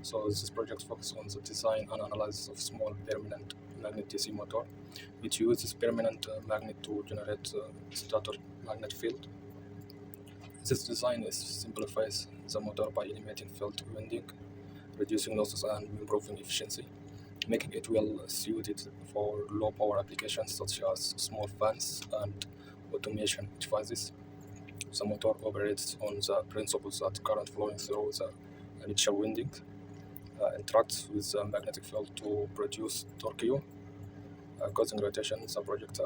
So this project focuses on the design and analysis of small permanent magnet DC motor. It uses permanent magnet to generate stator magnet field. This design simplifies the motor by eliminating field winding, reducing losses and improving efficiency, making it well suited for low power applications such as small fans and automation devices. The motor operates on the principle that current flowing through the initial winding interacts with the magnetic field to produce torque, causing rotation. The project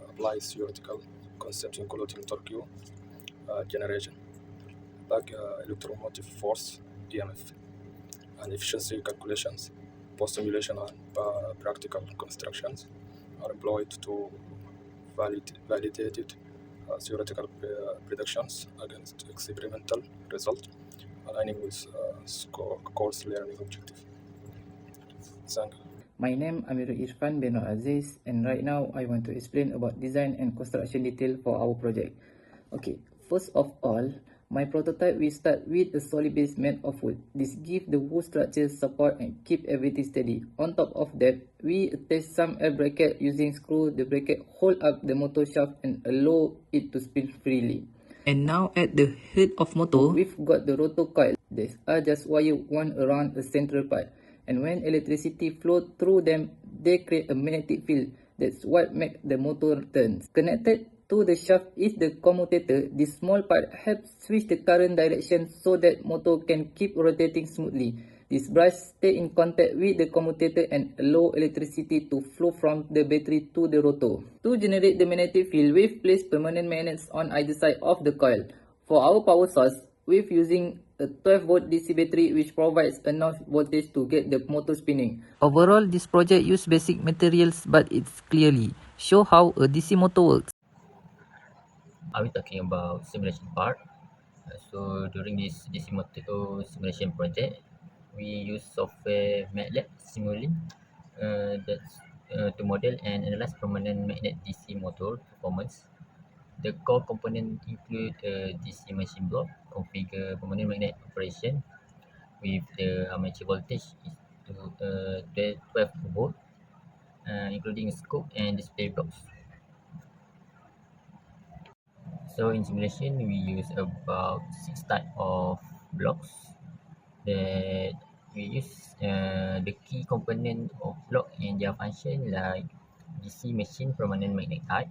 applies theoretical concepts including torque generation, back electromotive force (EMF), and efficiency calculations. Post simulation and practical constructions are employed to validate theoretical predictions against experimental results, aligning with course learning objective. Thank you. My name Amirul Irfan bin Aziz, and right now I want to explain about design and construction detail for our project. Okay, first of all, my prototype will start with a solid base made of wood. This gives the wood structure support and keep everything steady. On top of that, we attach some air bracket using screw. The bracket hold up the motor shaft and allow it to spin freely. And now at the head of motor, we've got the rotor coil. These are just wire wound around a central part. And when electricity flows through them, they create a magnetic field. That's what makes the motor turn. Connected to the shaft is the commutator. This small part helps switch the current direction so that motor can keep rotating smoothly. This brush stay in contact with the commutator and allow electricity to flow from the battery to the rotor. To generate the magnetic field, we've placed permanent magnets on either side of the coil. For our power source, we're using a 12-volt DC battery which provides enough voltage to get the motor spinning. Overall, this project uses basic materials but it's clearly show how a DC motor works. Are we talking about simulation part? So during this DC motor simulation project, we use software MATLAB Simulink to model and analyze permanent magnet DC motor performance. The core component include a DC machine block, configure permanent magnet operation with the armature voltage is to 12 volt, including scope and display blocks. So in simulation, we use about 6 type of blocks that we use the key component of block and their function like DC machine permanent magnet type.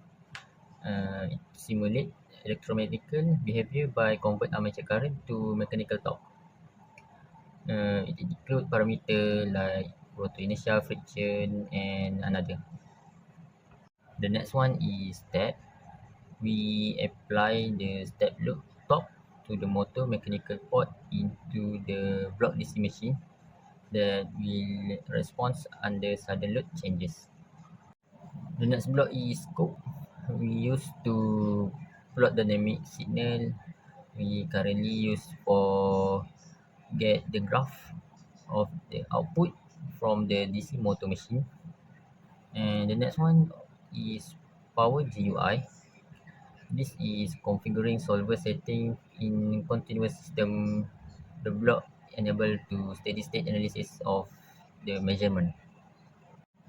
It simulate electromechanical behavior by convert armature current to mechanical torque. It include parameter like rotor inertia, friction, and another. The next one is step. We apply the step loop torque to the motor mechanical port into the block DC machine that will respond under sudden load changes. The next block is scope. We use to plot dynamic signal. We currently use for get the graph of the output from the DC motor machine. And the next one is power GUI. This is configuring solver setting in continuous system. The block enable to steady state analysis of the measurement.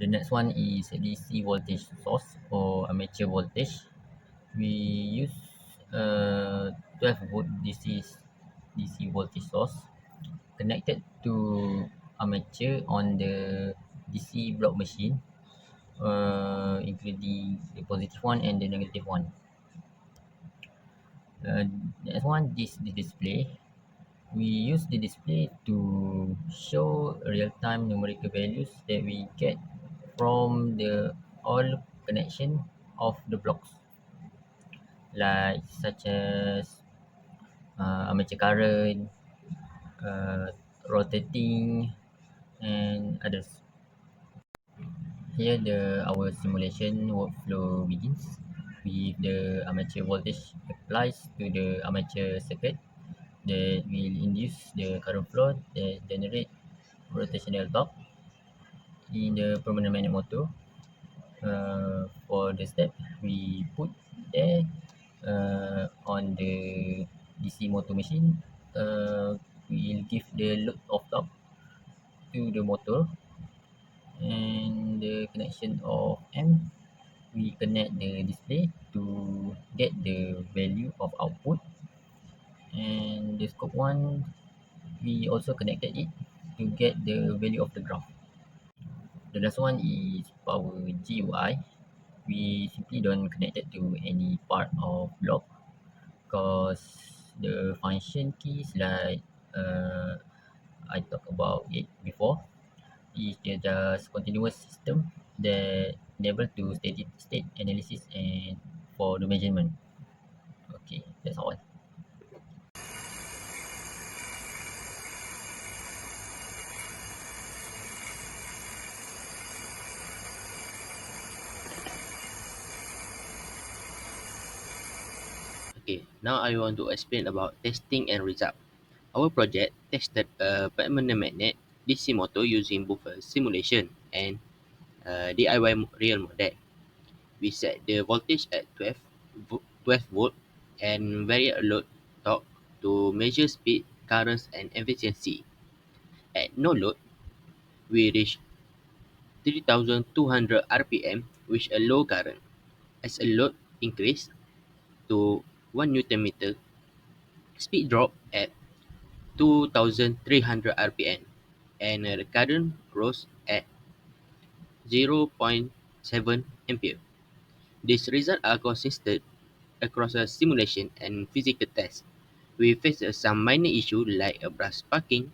The next one is DC voltage source or armature voltage. We use 12 volt DC voltage source connected to armature on the DC block machine, including the positive one and the negative one. Next one is the display. We use the display to show real-time numerical values that we get from the all connection of the blocks, like such as armature current, rotating, and others. Here our simulation workflow begins with the armature voltage applies to the armature circuit that will induce the current flow that generate rotational torque in the permanent magnet motor. For the step we put there on the DC motor machine, will give the load of torque to the motor, and the connection of M, we connect the display to get the value of output, and the scope 1, we also connected it to get the value of the graph. The last one is power GUI. We simply don't connect it to any part of block, because the function keys, like I talked about it before, is just continuous system that enable to steady state analysis and for the measurement. Okay, that's all. Okay, now I want to explain about testing and result. Our project tested a permanent magnet DC motor using both a simulation and DIY real model. We set the voltage at 12 volt and vary a load torque to measure speed, currents, and efficiency. At no load, we reached 3200 RPM with a low current. As a load increased to 1 Newton meter, speed dropped at 2300 RPM, and the current rose at 0.7 ampere. These results are consistent across a simulation and physical test. We faced some minor issues like a brush sparking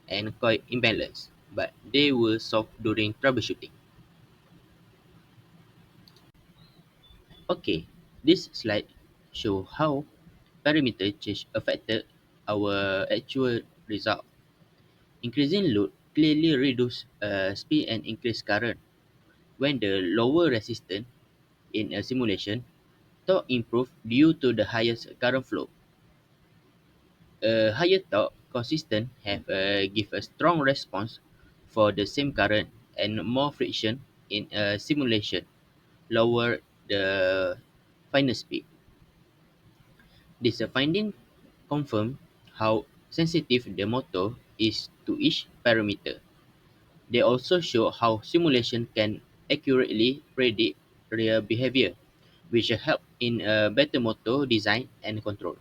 and coil imbalance, but they were solved during troubleshooting. Okay, this slide shows how parameter change affected our actual result. Increasing load clearly reduces speed and increase current. When the lower resistance in a simulation, torque improved due to the highest current flow. A higher torque consistent have give a strong response for the same current, and more friction in a simulation lower the final speed. This finding confirm how sensitive the motor is to each parameter. They also show how simulation can accurately predict real behavior, which help in a better motor design and control.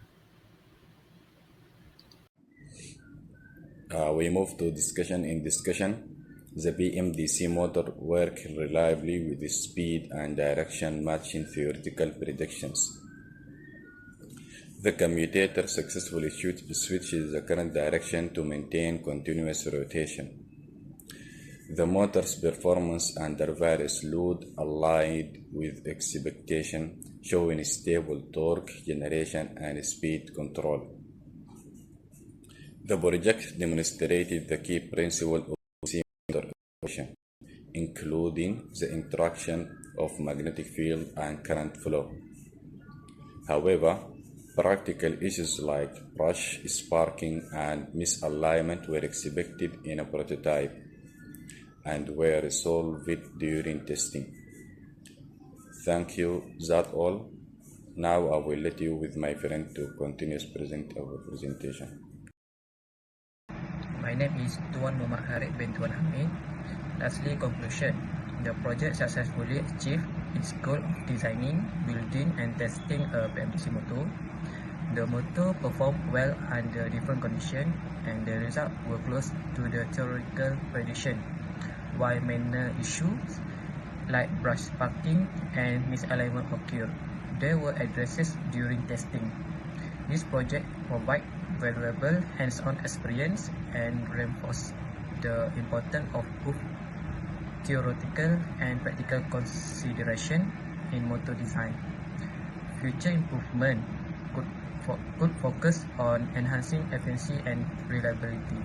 We move to discussion. In discussion, the BMDC motor work reliably with the speed and direction matching theoretical predictions. The commutator successfully switches the current direction to maintain continuous rotation. The motor's performance under various load aligned with expectation, showing stable torque generation and speed control. The project demonstrated the key principles of DC motor operation, including the interaction of magnetic field and current flow. However, practical issues like brush sparking and misalignment were expected in a prototype and were resolved during testing. Thank you. That's all. Now I will let you with my friend to continue present our presentation. My name is Tuan Muhammad Harith bin Tuan Hamid. Lastly, conclusion. The project successfully achieved its goal of designing, building and testing a BMDC motor. The motor performed well under different conditions, and the results were close to the theoretical prediction, while minor issues like brush sparking and misalignment occurred. They were addressed during testing. This project provides valuable hands-on experience and reinforces the importance of both theoretical and practical consideration in motor design. Future improvement could focus on enhancing efficiency and reliability.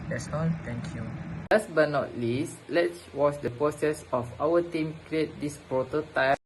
That's all. Thank you. Last but not least, let's watch the process of our team create this prototype.